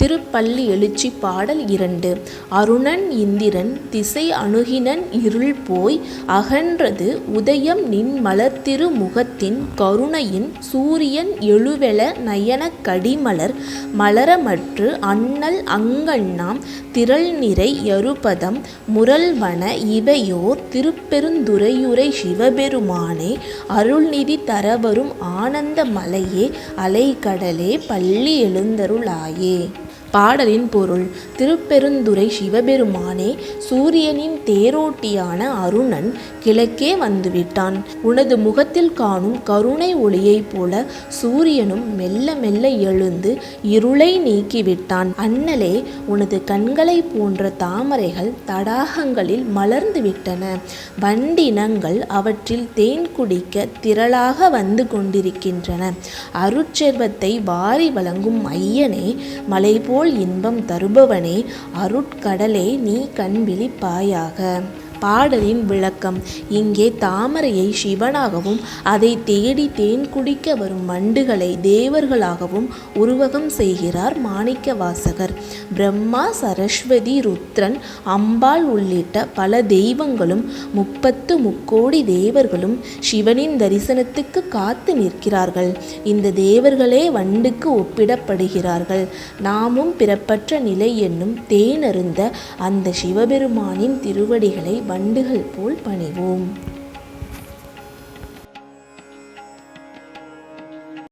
திருப்பள்ளி எழுச்சி பாடல் 2. அருணன் இந்திரன் திசை அணுகினன் இருள் போய் அகன்றது உதயம் நின் மலர்த்திரு முகத்தின் கருணையின் சூரியன் எழுவெள நயனக் கடிமலர் மலரமற்று அண்ணல் அங்கண்ணாம் திரள்நிறை யருபதம் முரல்வன இவையோர் திருப்பெருந்துறையுறை சிவபெருமானே அருள்நிதி தரவரும் ஆனந்த மலையே அலைகடலே பள்ளி எழுந்தருளாயே. பாடலின் பொருள்: திருப்பெருந்துறை சிவபெருமானே, சூரியனின் தேரோட்டியான அருணன் கிழக்கே வந்துவிட்டான். உனது முகத்தில் காணும் கருணை ஒளியைப் போல சூரியனும் மெல்ல மெல்ல எழுந்து இருளை நீக்கிவிட்டான். அண்ணலே, உனது கண்களைப் போன்ற தாமரைகள் தடாகங்களில் மலர்ந்து விட்டன. வண்டினங்கள் அவற்றில் தேன் குடிக்க திரளாக வந்து கொண்டிருக்கின்றன. அருட்செல்வத்தை வாரி வழங்கும் ஐயனே, மலை போல் இன்பம் தருபவனே, அருட்கடலே, நீ கண் விழிப்பாயாக. பாடலின் விளக்கம்: இங்கே தாமரையை சிவனாகவும் அதை தேடி தேன் குடிக்க வரும் வண்டுகளை தேவர்களாகவும் உருவகம் செய்கிறார் மாணிக்கவாசகர். பிரம்மா, சரஸ்வதி, ருத்ரன், அம்பாள் உள்ளிட்ட பல தெய்வங்களும் 30 முக்கோடி தேவர்களும் சிவனின் தரிசனத்துக்கு காத்து நிற்கிறார்கள். இந்த தேவர்களே வண்டுக்கு ஒப்பிடப்படுகிறார்கள். நாமும் பிறப்பற்ற நிலை என்னும் தேனருந்த அந்த சிவபெருமானின் திருவடிகளை வண்டுகள் போல் பணிவோம்.